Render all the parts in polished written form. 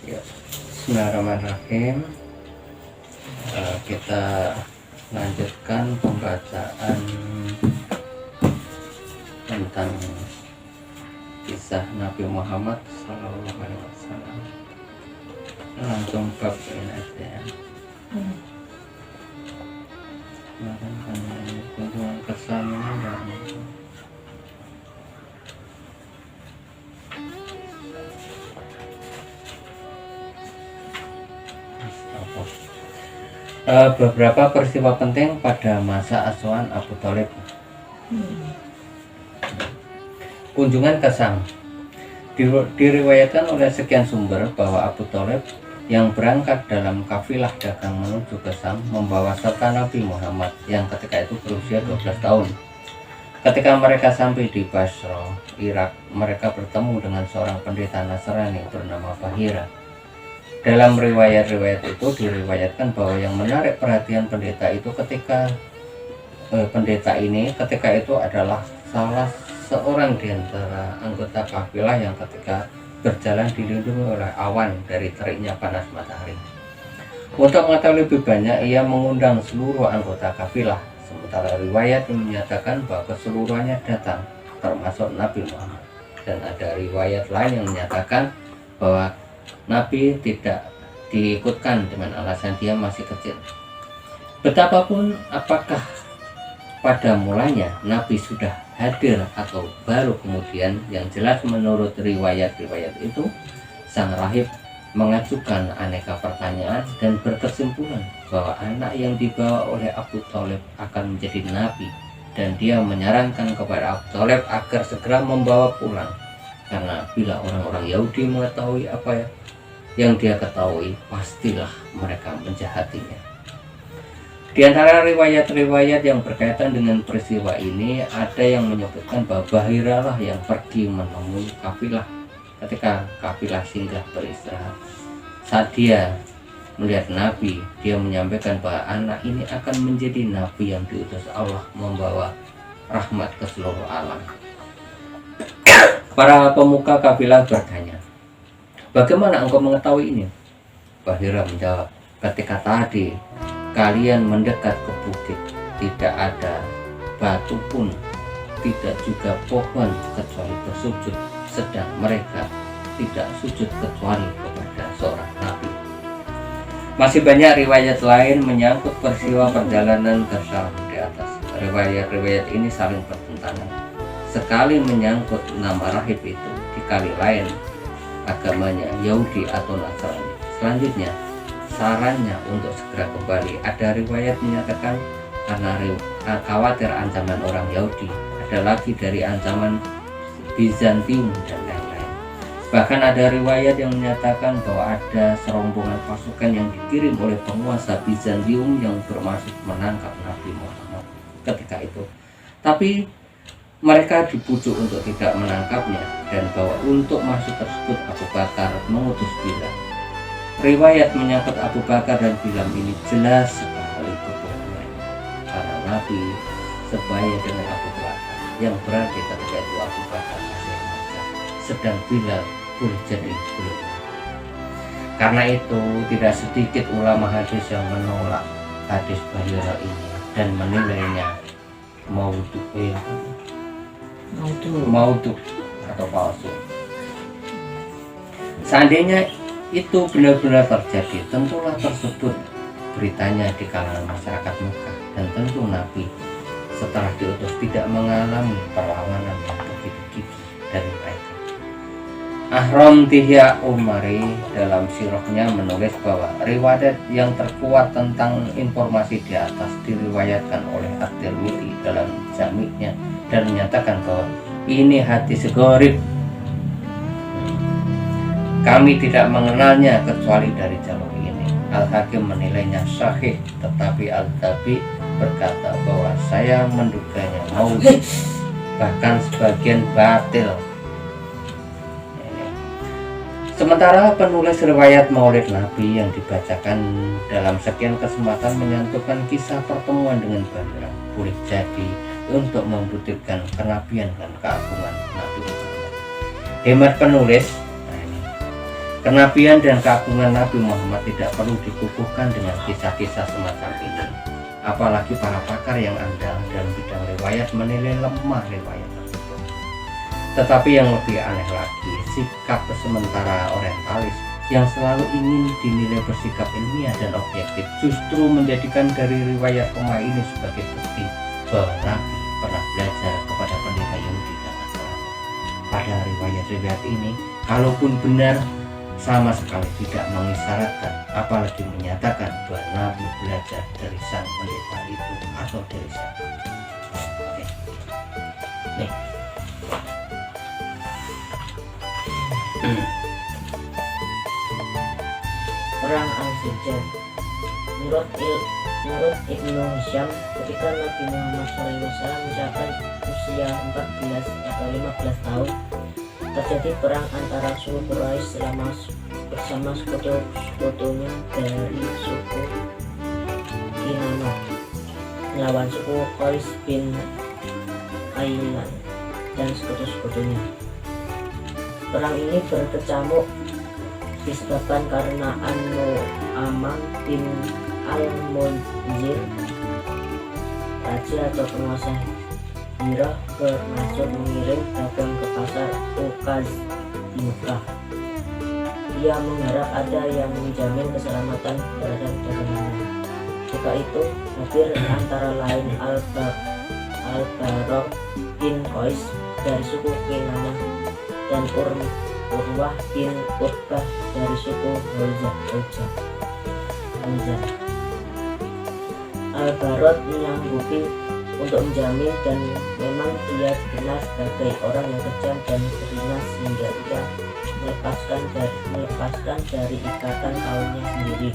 Ya, Bismillahirrahmanirrahim. Kita lanjutkan pembacaan tentang kisah Nabi Muhammad SAW. Langsung bab ini aja ya. Kemarin kan kunjungan kesannya dan beberapa peristiwa penting pada masa asuhan Abu Thalib. Kunjungan ke Sam. Diriwayatkan oleh sekian sumber bahwa Abu Thalib yang berangkat dalam kafilah dagang menuju ke Sam membawa serta Nabi Muhammad yang ketika itu berusia 12 tahun. Ketika mereka sampai di Basra, Irak, mereka bertemu dengan seorang pendeta Nasrani bernama Bahira. Dalam riwayat-riwayat itu diriwayatkan bahwa yang menarik perhatian pendeta itu ketika itu adalah salah seorang di antara anggota kafilah yang ketika berjalan dilindungi oleh awan dari teriknya panas matahari. Untuk mengetahui lebih banyak, ia mengundang seluruh anggota kafilah, sementara riwayat yang menyatakan bahwa keseluruhannya datang, termasuk Nabi Muhammad. Dan ada riwayat lain yang menyatakan bahwa Nabi tidak diikutkan dengan alasan dia masih kecil. Betapapun apakah pada mulanya Nabi sudah hadir atau baru kemudian, yang jelas menurut riwayat-riwayat itu sang rahib mengajukan aneka pertanyaan dan berkesimpulan bahwa anak yang dibawa oleh Abu Thalib akan menjadi nabi, dan dia menyarankan kepada Abu Thalib agar segera membawa pulang, karena bila orang-orang Yahudi mengetahui apa yang dia ketahui, pastilah mereka menjahatinya. Di antara riwayat-riwayat yang berkaitan dengan peristiwa ini, ada yang menyebutkan bahwa Bahira lah yang pergi menemui kafilah ketika kafilah singgah beristirahat. Saat dia melihat Nabi, dia menyampaikan bahwa anak ini akan menjadi Nabi yang diutus Allah membawa rahmat ke seluruh alam. Para pemuka kafilah bertanya, "Bagaimana engkau mengetahui ini?" Bahira menjawab, "Ketika tadi kalian mendekat ke bukit, tidak ada batu pun, tidak juga pohon kecuali bersujud, sedang mereka tidak sujud kecuali kepada seorang nabi." Masih banyak riwayat lain menyangkut peristiwa perjalanan ke Syam di atas. Riwayat-riwayat ini saling bertentangan. Sekali menyangkut nama rahib itu, di kali lain agamanya Yahudi atau Nasrani. Selanjutnya, sarannya untuk segera kembali. Ada riwayat menyatakan karena khawatir ancaman orang Yahudi, ada lagi dari ancaman Bizantium dan lain-lain. Bahkan ada riwayat yang menyatakan bahwa ada serombongan pasukan yang dikirim oleh penguasa Bizantium yang bermaksud menangkap Nabi Muhammad ketika itu. Tapi mereka dibujuk untuk tidak menangkapnya, dan bahwa untuk masuk tersebut Abu Bakar mengutus Bilal. Riwayat menyangkut Abu Bakar dan Bilal ini jelas sekali kebohongan, karena Nabi sebaya dengan Abu Bakar, yang berarti ketika itu Abu Bakar masih muda, sedang Bilal boleh jadi belum. Karena itu tidak sedikit ulama hadis yang menolak hadis Bahira ini dan menilainya maudhu atau palsu. Seandainya itu benar-benar terjadi, tentulah tersebut beritanya di kalangan masyarakat Mekah, dan tentu Nabi setelah diutus tidak mengalami perlawanan yang begitu gigih dari mereka. Ahram Dihya Umari dalam sirahnya menulis bahwa riwayat yang terkuat tentang informasi di atas diriwayatkan oleh At-Tirmidzi dalam Jami'-nya dan menyatakan bahwa ini hadis gharib. Kami tidak mengenalnya kecuali dari jalur ini. Al-Hakim menilainya sahih, tetapi Al-Tabi berkata bahwa saya menduganya maudhu, bahkan sebagian batil. Sementara penulis riwayat Maulid Nabi yang dibacakan dalam sekian kesempatan menyentuhkan kisah pertemuan dengan Bahira, boleh jadi untuk membuktikan kenabian dan keagungan Nabi Muhammad. Hemat penulis, Kenabian dan keagungan Nabi Muhammad tidak perlu dikukuhkan dengan kisah-kisah semacam ini. Apalagi para pakar yang andal dalam bidang riwayat menilai lemah riwayat tersebut. Tetapi yang lebih aneh lagi, sikap sementara orientalis yang selalu ingin dinilai bersikap ilmiah dan objektif justru menjadikan dari riwayat Roma ini sebagai bukti bahwa Nabi pernah belajar kepada pendeta Yahudi dan Nasrani. Pada riwayat-riwayat ini, kalaupun benar, sama sekali tidak mengisyaratkan apalagi menyatakan bahwa Nabi belajar dari sang pendeta itu atau dari siapa. Oke. Nih. Perang Al-Fajr. Menurut Ibnu Hisham, ketika Nabi Muhammad SAW mencapai usia 14 atau 15 tahun, terjadi perang antara suku Quraisy bersama sekutu-sekutunya dari suku Kinanah melawan suku Qais bin Ailan dan sekutu-sekutunya. Perang ini berkecamuk disebabkan karena Aman bin Al-Munzir, raja atau penguasa Hirah, bermaksud mengirim dagang ke pasar Ukaz di Mekah. Ia mengharap ada yang menjamin keselamatan terhadap dagangannya. Ketika itu hadir antara lain Al-Barok bin Qais dari suku Kinanah dan Urwah bin Utbah dari suku Hawazan. Al-Barot menyanggupi untuk menjamin, dan memang dia dikenal sebagai orang yang kejam dan beringas sehingga ia melepaskan dari ikatan kaumnya sendiri.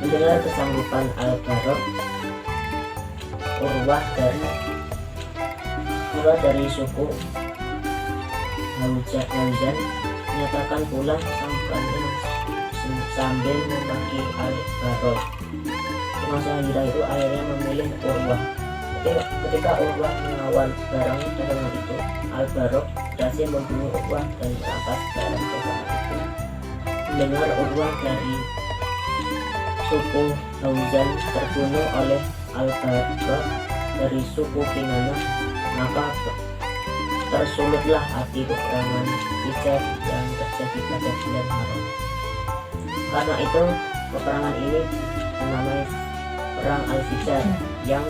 Mendengar kesanggupan Al-Barot, Urwah dari suku Hawazan menyatakan pula kesanggupannya sambil memaki Al-Barot. Penguasa Hirah itu akhirnya memilih Urwah. Ketika Urwah mengawal barang dagangan itu, Al-Barok berhasil membunuh Urwah dan merampas barang dagangan itu. Mendengar Urwah dari suku Hawazan terbunuh oleh Al-Barok dari suku Kinanah, maka tersulutlah api peperangan Hijab yang terjadi pada bulan Haram. Karena itu peperangan ini dinamai Perang Al-Fajr, yang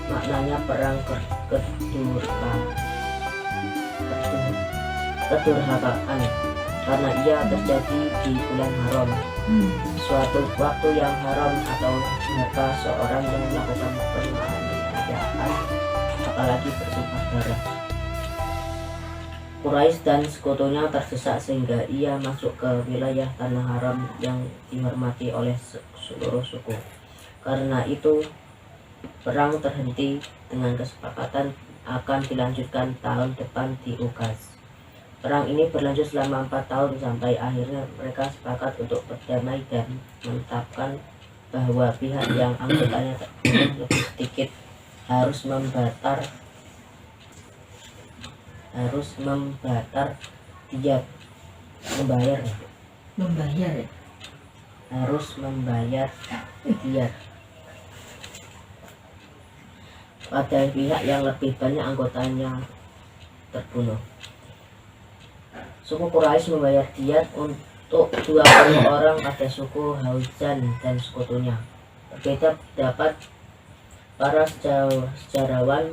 maknanya perang kedurhakaan, karena ia terjadi di bulan haram, suatu waktu yang haram atau harta seorang yang melakukan penganiayaan, apalagi bersumpah darah. Quraisy dan sekutunya terdesak sehingga ia masuk ke wilayah tanah haram yang dihormati oleh seluruh suku. Karena itu perang terhenti dengan kesepakatan akan dilanjutkan tahun depan di Ukaz. Perang ini berlanjut selama 4 tahun sampai akhirnya mereka sepakat untuk berdamai dan menetapkan bahwa pihak yang anggotanya lebih sedikit harus membayar diat. Pada pihak yang lebih banyak anggotanya terbunuh. Suku Quraisy membayar diat untuk 20 orang pada suku Hawazan dan sekutunya. Berbeda pendapat para sejarawan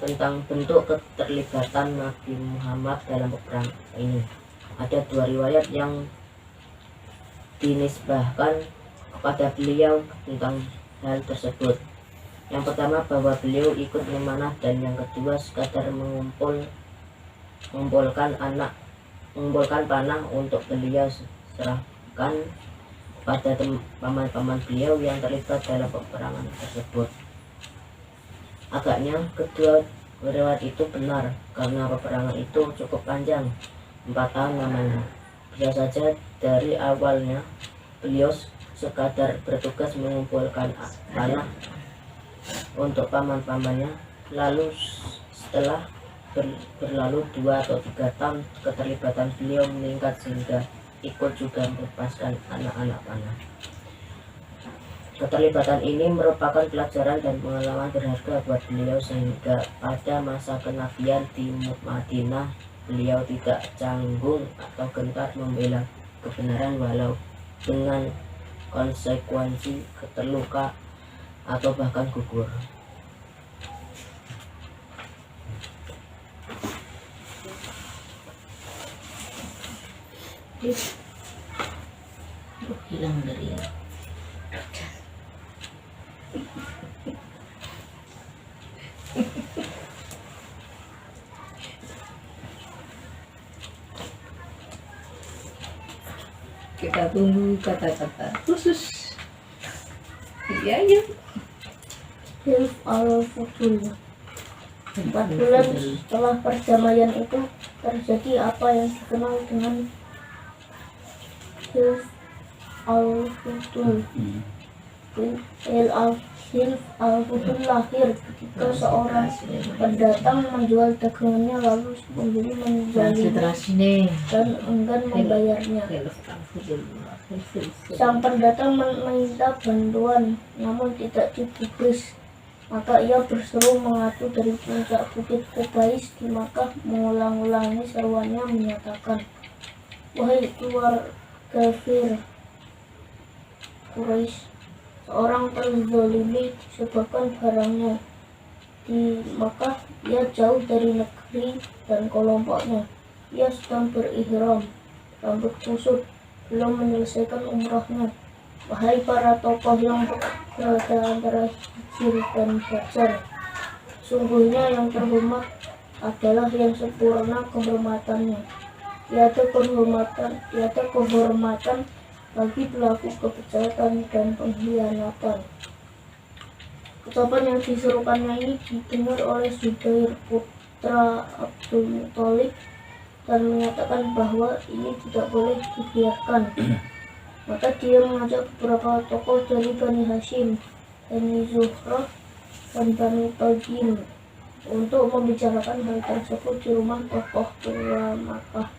tentang bentuk keterlibatan Nabi Muhammad dalam peperangan ini. Ada 2 riwayat yang dinisbahkan kepada beliau tentang hal tersebut. Yang pertama bahwa beliau ikut memanah, dan yang kedua sekadar mengumpulkan panah untuk beliau serahkan kepada paman-paman beliau yang terlibat dalam peperangan tersebut. Agaknya kedua riwayat itu benar, karena peperangan itu cukup panjang, 4 tahun lamanya. Bisa saja dari awalnya beliau sekadar bertugas mengumpulkan panah untuk paman-pamannya, lalu setelah berlalu 2 atau 3 tahun keterlibatan beliau meningkat sehingga ikut juga membebaskan anak-anak panah. Keterlibatan ini merupakan pelajaran dan pengalaman berharga buat beliau, sehingga pada masa kenabian di Madinah beliau tidak canggung atau gentar membela kebenaran walau dengan konsekuensi terluka atau bahkan gugur. Hilang dari ya. Kita tunggu kata-kata khusus. Iya, ya. Hilf al-Futul. 4 bulan setelah perdamaian itu terjadi apa yang dikenal dengan Hilf al-Futul. Hilf al-Futul lahir ketika seorang pendatang menjual dagangannya, lalu pembeli menzalimi dan enggan membayarnya. Sang pendatang meminta bantuan namun tidak digubris. Maka ia berseru mengatu dari puncak bukit Qubais di Makkah, mengulang-ulangi seruannya menyatakan, "Wahai keluarga kafir Quraisy, seorang terzalimi disebabkan barangnya. Di Makkah ia jauh dari negeri dan kelompoknya. Ia sedang berihram, rambut kusut, belum menyelesaikan umrahnya. Wahai para tokoh yang berada antara Hijr dan Fajar, sungguhnya yang terhormat adalah yang sempurna kehormatannya. Tiada kehormatan bagi pelaku kejahatan dan pengkhianatan." Ucapan yang diserukannya ini didengar oleh Zubair putra Abdul Muthalib dan menyatakan bahwa ini tidak boleh dibiarkan. Maka dia mengajak beberapa tokoh dari Bani Hashim, Bani Zuhrah, dan Bani Taghim untuk membicarakan hal tersebut di rumah tokoh tua Makkah,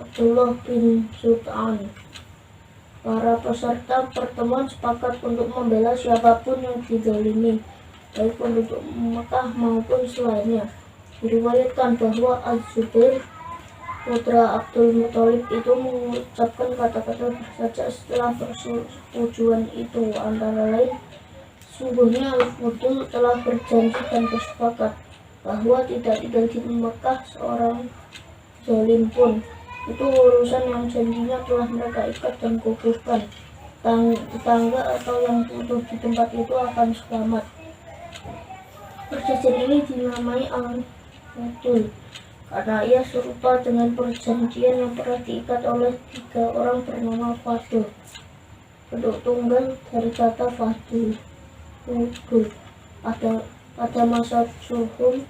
Abdullah bin Zut'an. Para peserta pertemuan sepakat untuk membela siapapun yang dizalimi, baik penduduk Makkah maupun selainnya. Diriwayatkan bahwa Az-Zubair putra Abdul Muthalib itu mengucapkan kata-kata bersaja setelah persetujuan itu, antara lain, "Sungguhnya Al-Fudul telah berjanji dan bersepakat bahwa tidak tinggal di Mekah seorang zalim pun. Itu urusan yang janjinya telah mereka ikat dan gugurkan. Tetangga atau yang butuh di tempat itu akan selamat." Perjanjian ini dinamai Al-Fudul karena ia serupa dengan perjanjian yang pernah diikat oleh 3 orang bernama Fadl, bentuk tunggal dari kata Fadl, Fudul, pada masa Suhum,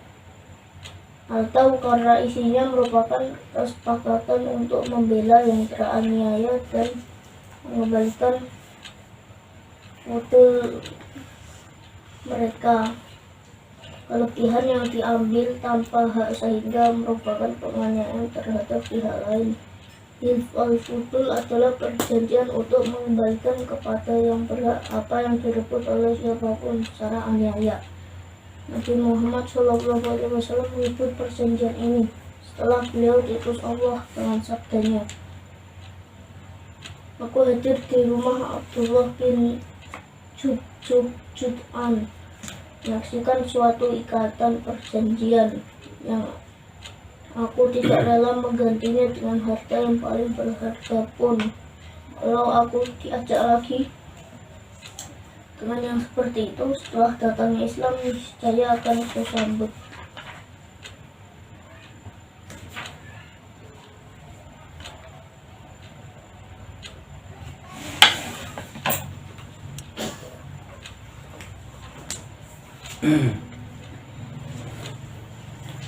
atau karena isinya merupakan kesepakatan untuk membela yang teraniaya dan mengembalikan Fudul mereka. Kelebihan yang diambil tanpa hak sehingga merupakan penganiayaan terhadap pihak lain. Hilf al-Fudul adalah perjanjian untuk mengembalikan kepada yang berhak apa yang direbut oleh siapapun secara aniaya. Nabi Muhammad SAW menyebut perjanjian ini setelah beliau diutus Allah dengan sabdanya, "Aku hadir di rumah Abdullah bin Jud'an, menyaksikan suatu ikatan perjanjian yang aku tidak rela menggantinya dengan harta yang paling berharga pun. Kalau aku diajak lagi dengan yang seperti itu setelah datangnya Islam, niscaya akan kusambut."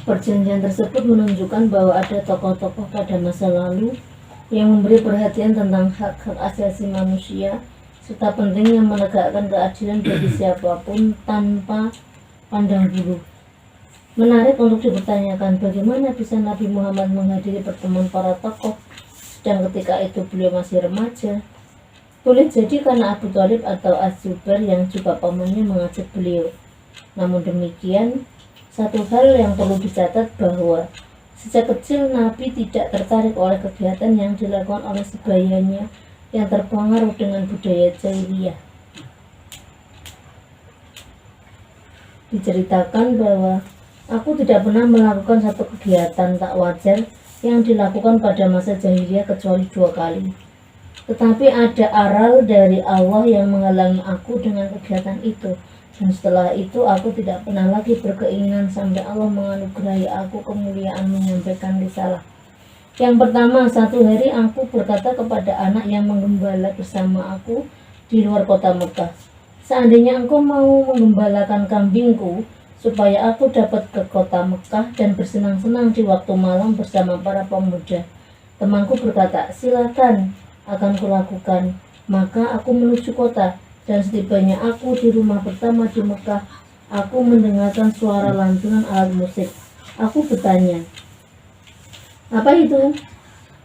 Perjanjian tersebut menunjukkan bahwa ada tokoh-tokoh pada masa lalu yang memberi perhatian tentang hak-hak asasi manusia serta pentingnya menegakkan keadilan bagi siapapun tanpa pandang bulu. Menarik untuk dipertanyakan bagaimana bisa Nabi Muhammad menghadiri pertemuan para tokoh sedang ketika itu beliau masih remaja. Boleh jadi karena Abu Thalib atau Az-Zubair yang juga pamannya mengajak beliau. Namun demikian, satu hal yang perlu dicatat bahwa sejak kecil Nabi tidak tertarik oleh kegiatan yang dilakukan oleh sebayanya yang terpengaruh dengan budaya jahiliyah. Diceritakan bahwa aku tidak pernah melakukan satu kegiatan tak wajar yang dilakukan pada masa jahiliyah kecuali 2 kali. Tetapi ada aral dari Allah yang menghalangi aku dengan kegiatan itu. Dan setelah itu aku tidak pernah lagi berkeinginan sampai Allah menganugerahi aku kemuliaan menyampaikan risalah. Yang pertama, satu hari aku berkata kepada anak yang menggembala bersama aku di luar kota Mekah, seandainya engkau mau menggembalakan kambingku supaya aku dapat ke kota Mekah dan bersenang-senang di waktu malam bersama para pemuda. Temanku berkata, silakan, akan kulakukan. Maka aku menuju kota, dan setibanya aku di rumah pertama di Mekah, aku mendengarkan suara lantunan alat musik. Aku bertanya, apa itu?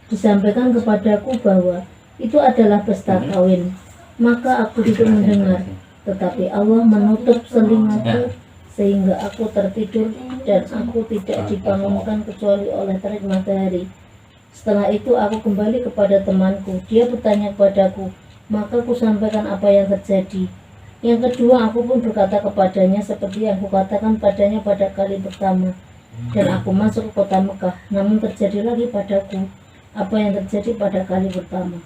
Disampaikan kepadaku bahwa itu adalah pesta kawin. Maka aku tidak mendengar, tetapi Allah menutup telingaku sehingga aku tertidur dan aku tidak dibangunkan kecuali oleh terik matahari. Setelah itu aku kembali kepada temanku. Dia bertanya kepadaku, maka aku sampaikan apa yang terjadi. Yang kedua, aku pun berkata kepadanya seperti yang kukatakan padanya pada kali pertama. Dan aku masuk ke kota Mekah, namun terjadi lagi padaku apa yang terjadi pada kali pertama.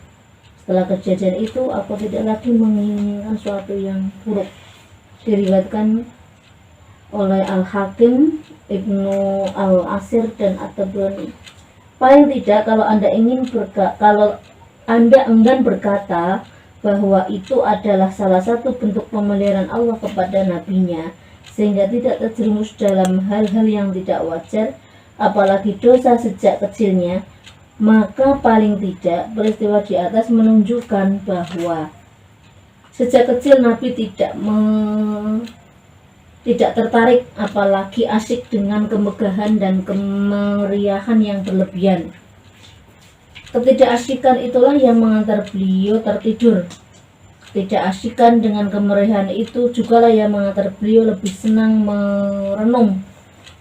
Setelah kejadian itu, aku tidak lagi menginginkan suatu yang buruk. Diriwayatkan oleh Al-Hakim, Ibnu Al-Asir, dan At-Tabrani. Paling tidak, kalau Anda enggan berkata bahwa itu adalah salah satu bentuk pemeliharaan Allah kepada nabinya, sehingga tidak terjerumus dalam hal-hal yang tidak wajar, apalagi dosa sejak kecilnya, maka paling tidak peristiwa di atas menunjukkan bahwa sejak kecil Nabi tidak tertarik, apalagi asyik dengan kemegahan dan kemeriahan yang berlebihan. Ketidakasyikan itulah yang mengantar beliau tertidur. Ketidakasyikan dengan kemeriahan itu jugalah yang mengantar beliau lebih senang merenung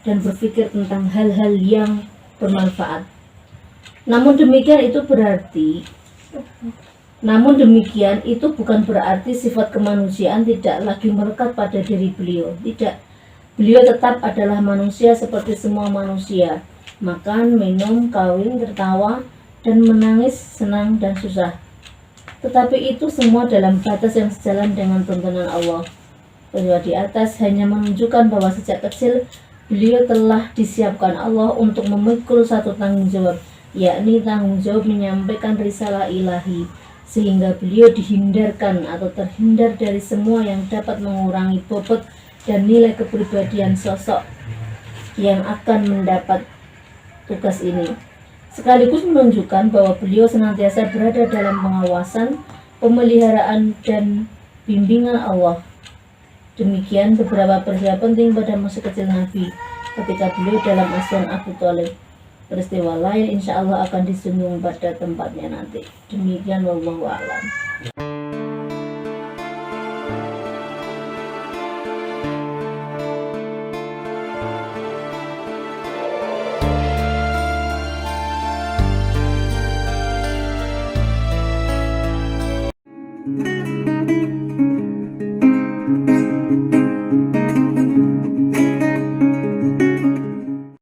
dan berpikir tentang hal-hal yang bermanfaat. Namun demikian itu bukan berarti sifat kemanusiaan tidak lagi melekat pada diri beliau. Tidak. Beliau tetap adalah manusia seperti semua manusia. Makan, minum, kawin, tertawa, dan menangis, senang dan susah. Tetapi itu semua dalam batas yang sejalan dengan tuntunan Allah. Peristiwa di atas hanya menunjukkan bahwa sejak kecil beliau telah disiapkan Allah untuk memikul satu tanggung jawab, yakni tanggung jawab menyampaikan risalah ilahi, sehingga beliau dihindarkan atau terhindar dari semua yang dapat mengurangi bobot dan nilai kepribadian sosok yang akan mendapat tugas ini. Sekaligus menunjukkan bahwa beliau senantiasa berada dalam pengawasan, pemeliharaan, dan bimbingan Allah. Demikian beberapa peristiwa penting pada masa kecil Nabi ketika beliau dalam asuhan Abu Thalib. Peristiwa lain insya Allah akan disinggung pada tempatnya nanti. Demikian wallahu a'lam.